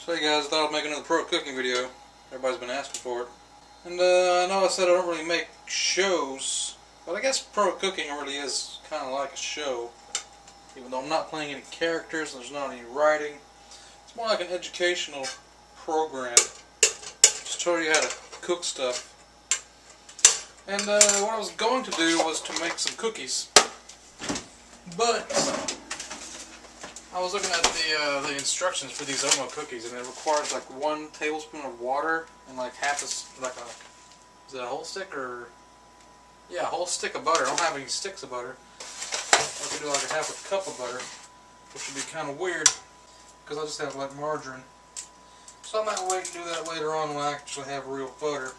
So hey guys, I thought I'd make another pro cooking video. Everybody's been asking for it. And I know I said I don't really make shows, but I guess pro cooking really is kind of like a show. Even though I'm not playing any characters, there's not any writing. It's more like an educational program. Just show you how to cook stuff. And what I was going to do was to make some cookies. But I was looking at the instructions for these Omo cookies, and it requires like 1 tablespoon of water and like half a, is it a whole stick or, yeah, a whole stick of butter. I don't have any sticks of butter. I could do like a half a cup of butter, which would be kind of weird because I just have like margarine. So I might wait and do that later on when I actually have real butter.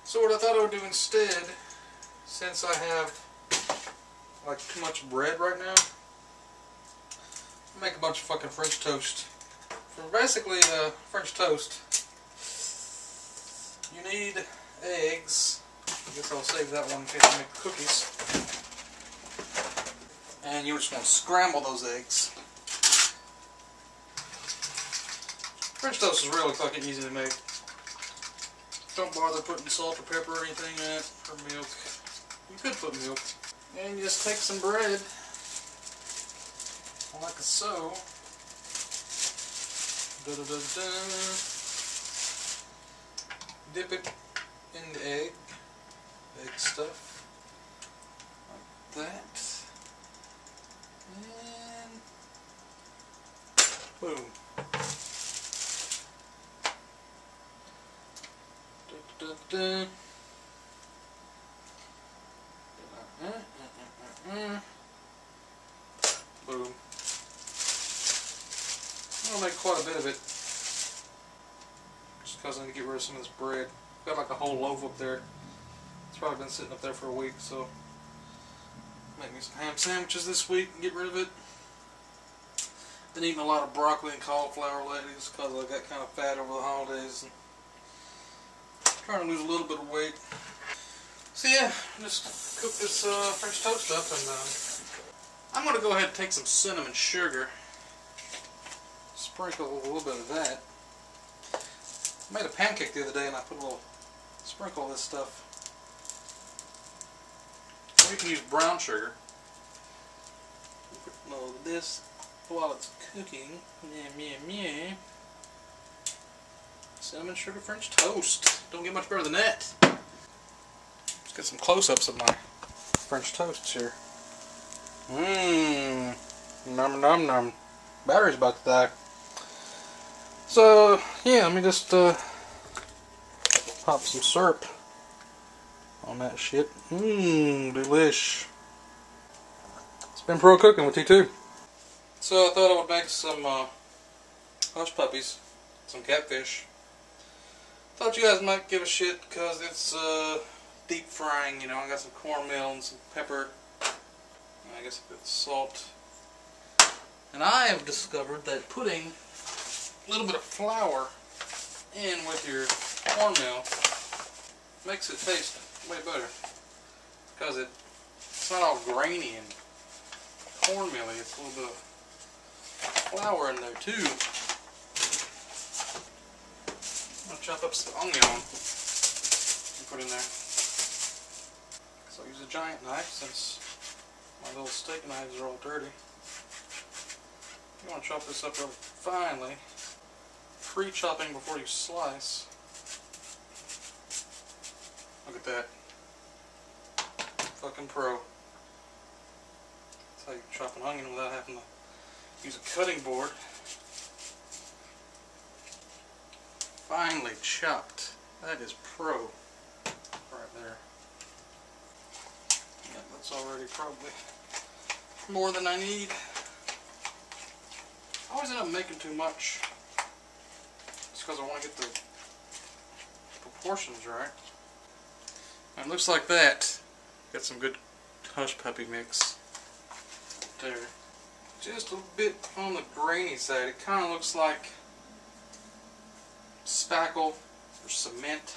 So what I thought I would do instead, since I have like too much bread right now, make a bunch of fucking French toast. For basically French toast, you need eggs. I guess I'll save that one in case I make cookies. And you just want to scramble those eggs. French toast is really fucking easy to make. Don't bother putting salt or pepper or anything in it, or milk. You could put milk. And you just take some bread, like so. Dip it in the egg stuff, like that, and boom. Boom. I'm going to make quite a bit of it, just because I need to get rid of some of this bread. Got like a whole loaf up there. It's probably been sitting up there for a week, so make me some ham sandwiches this week and get rid of it. Been eating a lot of broccoli and cauliflower lately just because I got kind of fat over the holidays and trying to lose a little bit of weight. So yeah, just cook this French toast up, and I'm going to go ahead and take some cinnamon sugar. Sprinkle a little bit of that. I made a pancake the other day and I put a little sprinkle of this stuff. Or you can use brown sugar. Put a little of this while it's cooking. Yeah. Cinnamon sugar French toast. Don't get much better than that. Let's get some close-ups of my French toasts here. Nom nom nom. Battery's about to die. So, yeah, let me just pop some syrup on that shit. Delish. It's been pro cooking with T2. So I thought I would make some hush puppies, some catfish. Thought you guys might give a shit because it's deep frying, you know. I got some cornmeal and some pepper, and I guess a bit of salt. And I have discovered that putting a little bit of flour in with your cornmeal makes it taste way better, because it's not all grainy and cornmeal-y. It's a little bit of flour in there too. I'm gonna chop up some onion and put in there. So I'll use a giant knife since my little steak knives are all dirty. You want to chop this up real finely. Pre-chopping before you slice. Look at that. Fucking pro. That's how you chop an onion without having to use a cutting board. Finely chopped. That is pro. Right there. Yeah, that's already probably more than I need. I always end up making too much. Just because I want to get the proportions right. And it looks like that. Got some good hush puppy mix there. Just a bit on the grainy side. It kind of looks like spackle or cement.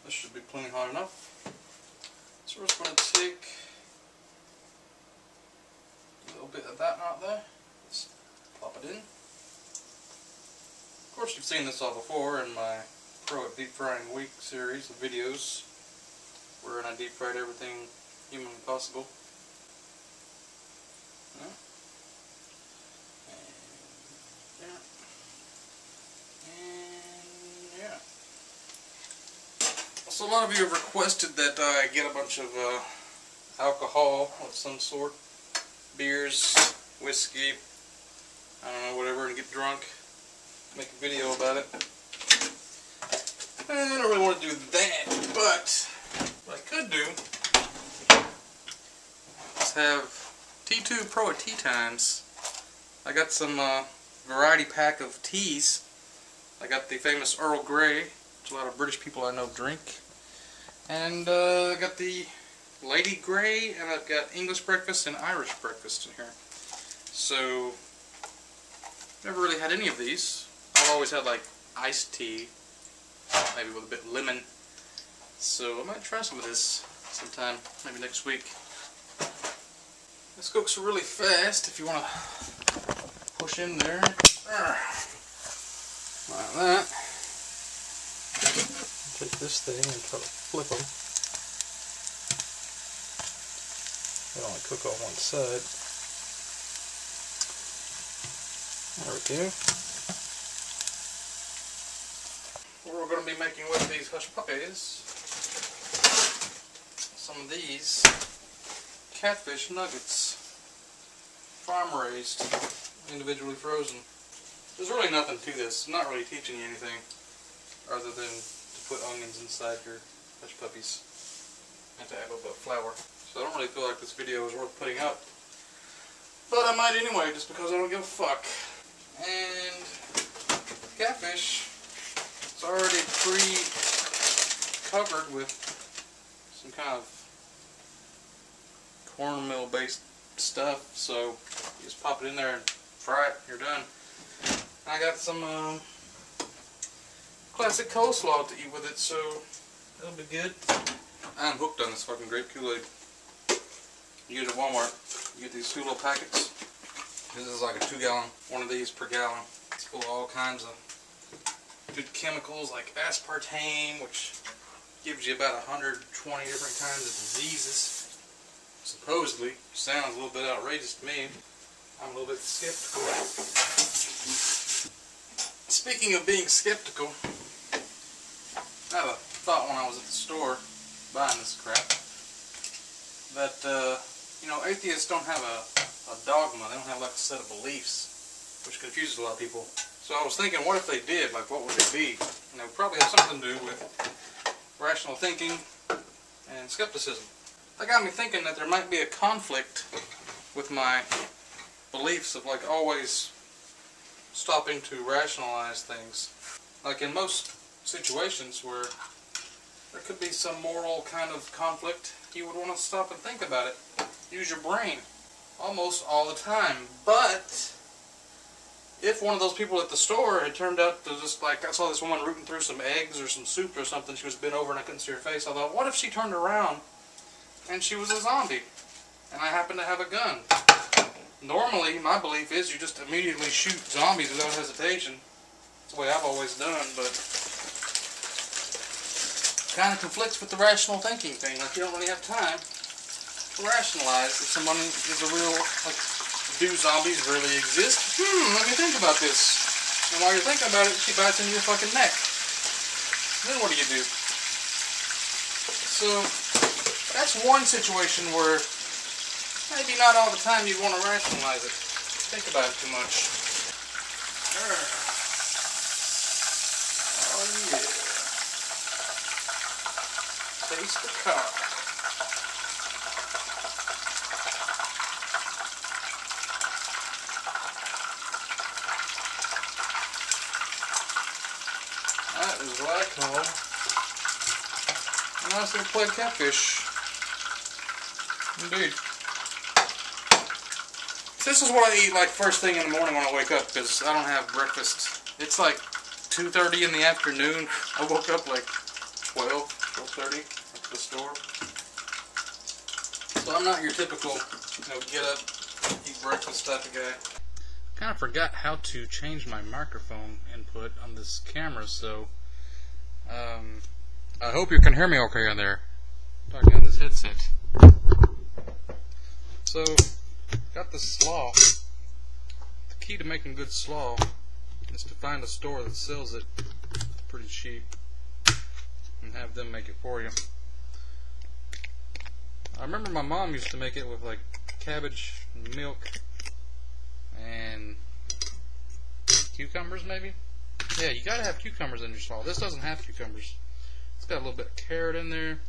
This should be plenty hot enough. So we're just going to take a little bit of that out there. Let's pop it in. course, you've seen this all before in my Pro at Deep Frying Week series of videos, wherein I deep fried everything humanly possible. Yeah. And yeah. So a lot of you have requested that I get a bunch of alcohol of some sort, beers, whiskey, I don't know, whatever, and get drunk, make a video about it. I don't really want to do that, but what I could do is have T2 Pro at Tea Times. I got some variety pack of teas. I got the famous Earl Grey, which a lot of British people I know drink. And I got the Lady Grey, and I've got English breakfast and Irish breakfast in here. So, never really had any of these. I've always had like iced tea, maybe with a bit of lemon. So I might try some of this sometime, maybe next week. This cooks really fast if you want to push in there. Like that. Take this thing and try to flip them. They only cook on one side. There we go. What we're going to be making with these hush puppies, some of these catfish nuggets, farm raised, individually frozen. There's really nothing to this. I'm not really teaching you anything other than to put onions inside your hush puppies and to add a little bit of flour. So I don't really feel like this video is worth putting up, but I might anyway, just because I don't give a fuck. And catfish, it's already pre-covered with some kind of cornmeal based stuff, so you just pop it in there and fry it, you're done. I got some classic coleslaw to eat with it, so that'll be good. I'm hooked on this fucking grape Kool-Aid. You get it at Walmart, you get these 2 little packets. This is like a 2-gallon, one of these per gallon. It's full of all kinds of good chemicals like aspartame, which gives you about 120 different kinds of diseases. Supposedly. Sounds a little bit outrageous to me. I'm a little bit skeptical. Speaking of being skeptical, I had a thought when I was at the store buying this crap that, you know, atheists don't have a dogma. They don't have like a set of beliefs, which confuses a lot of people. So I was thinking, what if they did? Like, what would they be? And it would probably have something to do with rational thinking and skepticism. That got me thinking that there might be a conflict with my beliefs of like always stopping to rationalize things. Like in most situations where there could be some moral kind of conflict, you would want to stop and think about it. Use your brain. Almost all the time. But if one of those people at the store had turned out to just like, I saw this woman rooting through some eggs or some soup or something, she was bent over and I couldn't see her face. I thought, what if she turned around and she was a zombie and I happened to have a gun? Normally, my belief is you just immediately shoot zombies without hesitation. That's the way I've always done, but kind of conflicts with the rational thinking thing. Like, you don't really have time to rationalize if someone is a real, like, do zombies really exist? Let me think about this. And while you're thinking about it, she bites into your fucking neck. Then what do you do? So, that's one situation where maybe not all the time you'd want to rationalize it. Think about it too much. Oh yeah. Taste the car. That is what I call a nice little plate of catfish. Indeed. This is what I eat like first thing in the morning when I wake up, because I don't have breakfast. It's like 2:30 in the afternoon. I woke up like 12:30 at the store. So I'm not your typical, you know, get up, eat breakfast type of guy. kind of forgot how to change my microphone input on this camera, so I hope you can hear me okay on there. Talking on this headset. So, got the slaw. The key to making good slaw is to find a store that sells it pretty cheap and have them make it for you. I remember my mom used to make it with like cabbage and milk and cucumbers, maybe? Yeah, you gotta have cucumbers in your slaw. This doesn't have cucumbers. It's got a little bit of carrot in there.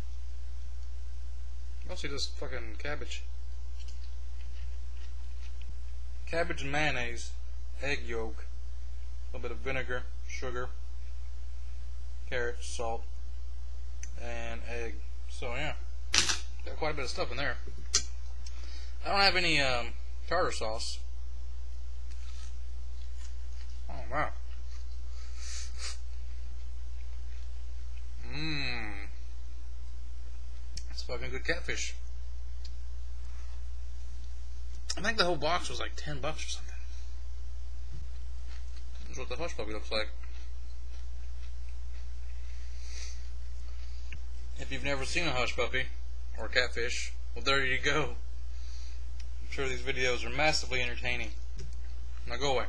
Mostly just fucking cabbage. Cabbage and mayonnaise, egg yolk, a little bit of vinegar, sugar, carrot, salt, and egg. So yeah, got quite a bit of stuff in there. I don't have any tartar sauce. Oh wow. That's fucking good catfish. I think the whole box was like $10 or something. That's what the hush puppy looks like. If you've never seen a hush puppy or catfish, well, there you go. I'm sure these videos are massively entertaining. Now go away.